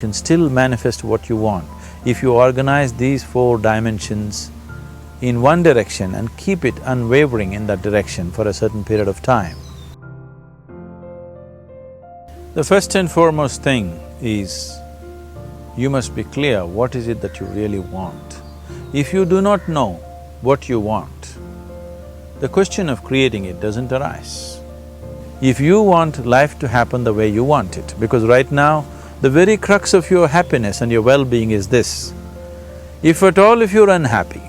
can still manifest what you want if you organize these four dimensions in one direction and keep it unwavering in that direction for a certain period of time. The first and foremost thing is, you must be clear what is it that you really want. If you do not know what you want, the question of creating it doesn't arise. If you want life to happen the way you want it, because right now, the very crux of your happiness and your well-being is this: if at all if you're unhappy,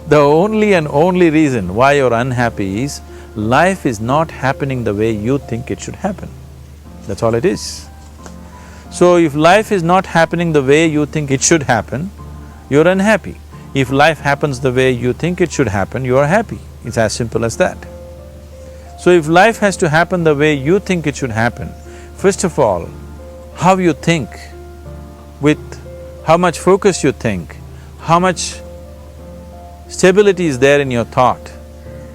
the only and only reason why you're unhappy is life is not happening the way you think it should happen. That's all it is. So if life is not happening the way you think it should happen, you're unhappy. If life happens the way you think it should happen, you are happy. It's as simple as that. So if life has to happen the way you think it should happen, first of all, how you think, with how much focus you think, how much stability is there in your thought,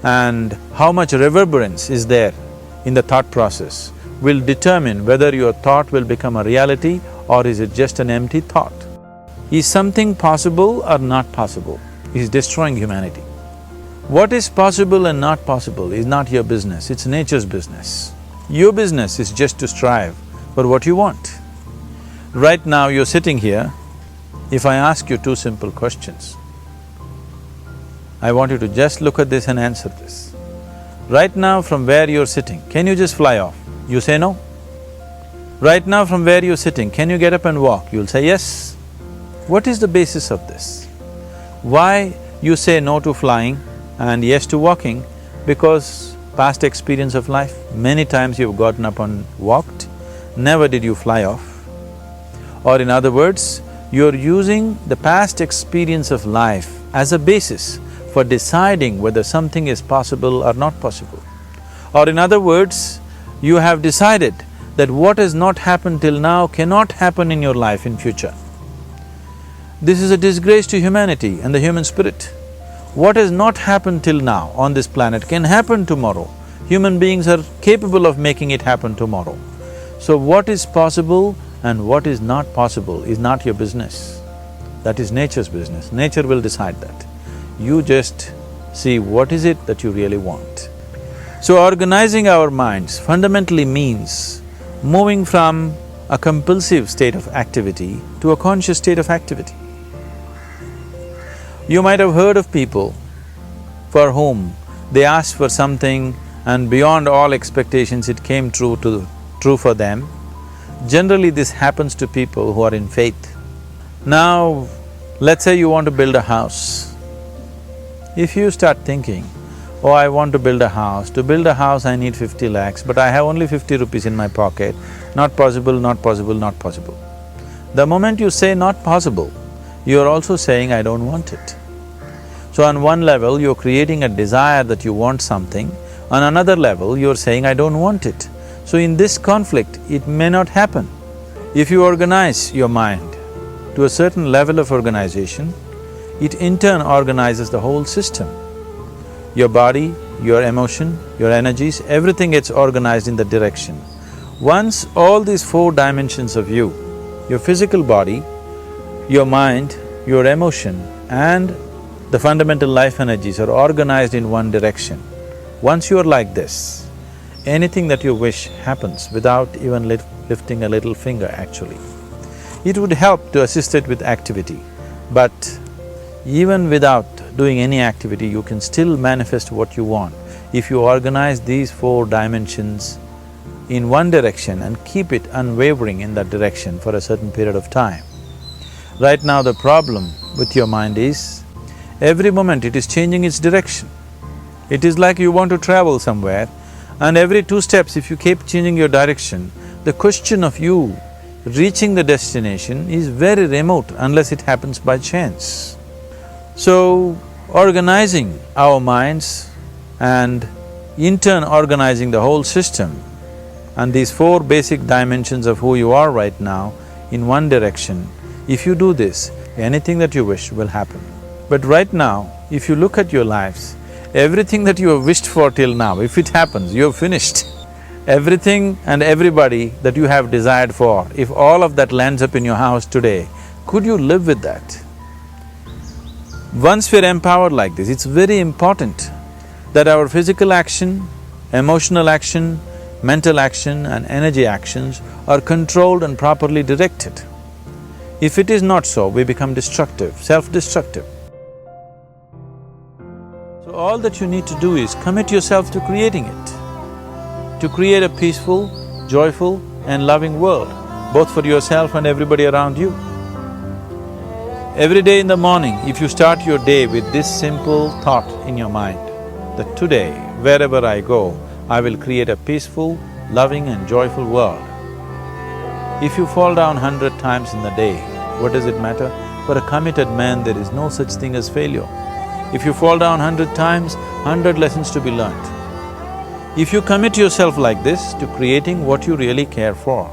and how much reverberance is there in the thought process will determine whether your thought will become a reality or is it just an empty thought. Is something possible or not possible is destroying humanity. What is possible and not possible is not your business, it's nature's business. Your business is just to strive for what you want. Right now you're sitting here, if I ask you two simple questions, I want you to just look at this and answer this. Right now from where you're sitting, can you just fly off? You say no. Right now from where you're sitting, can you get up and walk? You'll say yes. What is the basis of this? Why you say no to flying and yes to walking? Because past experience of life, many times you've gotten up and walked, never did you fly off. Or in other words, you're using the past experience of life as a basis for deciding whether something is possible or not possible. Or in other words, you have decided that what has not happened till now cannot happen in your life in future. This is a disgrace to humanity and the human spirit. What has not happened till now on this planet can happen tomorrow. Human beings are capable of making it happen tomorrow. So what is possible and what is not possible is not your business. That is nature's business. Nature will decide that. You just see what is it that you really want. So organizing our minds fundamentally means moving from a compulsive state of activity to a conscious state of activity. You might have heard of people for whom they asked for something and beyond all expectations it came true for them. Generally this happens to people who are in faith. Now, let's say you want to build a house. If you start thinking, oh, I want to build a house. To build a house I need 50 lakhs, but I have only 50 rupees in my pocket. Not possible, not possible, not possible. The moment you say not possible, you're also saying, I don't want it. So on one level, you're creating a desire that you want something, on another level, you're saying, I don't want it. So in this conflict, it may not happen. If you organize your mind to a certain level of organization, it in turn organizes the whole system. Your body, your emotion, your energies, everything gets organized in that direction. Once all these four dimensions of you, your physical body, your mind, your emotion and the fundamental life energies are organized in one direction, once you're like this, anything that you wish happens without even lifting a little finger actually. It would help to assist it with activity, but even without doing any activity, you can still manifest what you want if you organize these four dimensions in one direction and keep it unwavering in that direction for a certain period of time. Right now the problem with your mind is, every moment it is changing its direction. It is like you want to travel somewhere and every 2 steps if you keep changing your direction, the question of you reaching the destination is very remote unless it happens by chance. So, organizing our minds and in turn organizing the whole system and these four basic dimensions of who you are right now in one direction, if you do this, anything that you wish will happen. But right now, if you look at your lives, everything that you have wished for till now, if it happens, you're finished. Everything and everybody that you have desired for, if all of that lands up in your house today, could you live with that? Once we're empowered like this, it's very important that our physical action, emotional action, mental action and energy actions are controlled and properly directed. If it is not so, we become destructive, self-destructive. So all that you need to do is commit yourself to creating it, to create a peaceful, joyful and loving world, both for yourself and everybody around you. Every day in the morning, if you start your day with this simple thought in your mind, that today, wherever I go, I will create a peaceful, loving and joyful world. If you fall down 100 times in the day, what does it matter? For a committed man, there is no such thing as failure. If you fall down 100 times, 100 lessons to be learnt. If you commit yourself like this to creating what you really care for,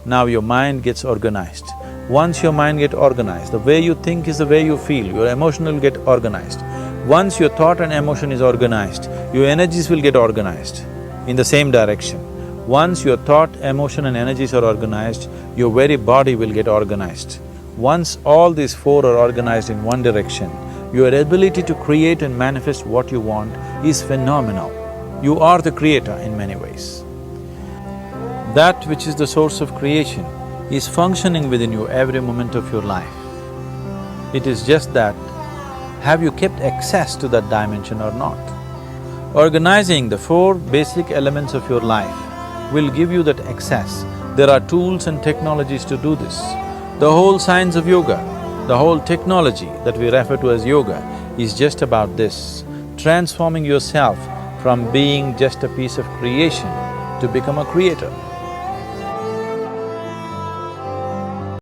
now your mind gets organized. Once your mind gets organized, the way you think is the way you feel, your emotion will get organized. Once your thought and emotion is organized, your energies will get organized in the same direction. Once your thought, emotion and energies are organized, your very body will get organized. Once all these four are organized in one direction, your ability to create and manifest what you want is phenomenal. You are the creator in many ways. That which is the source of creation is functioning within you every moment of your life. It is just that, have you kept access to that dimension or not? Organizing the four basic elements of your life will give you that access. There are tools and technologies to do this. The whole science of yoga, the whole technology that we refer to as yoga is just about this, transforming yourself from being just a piece of creation to become a creator.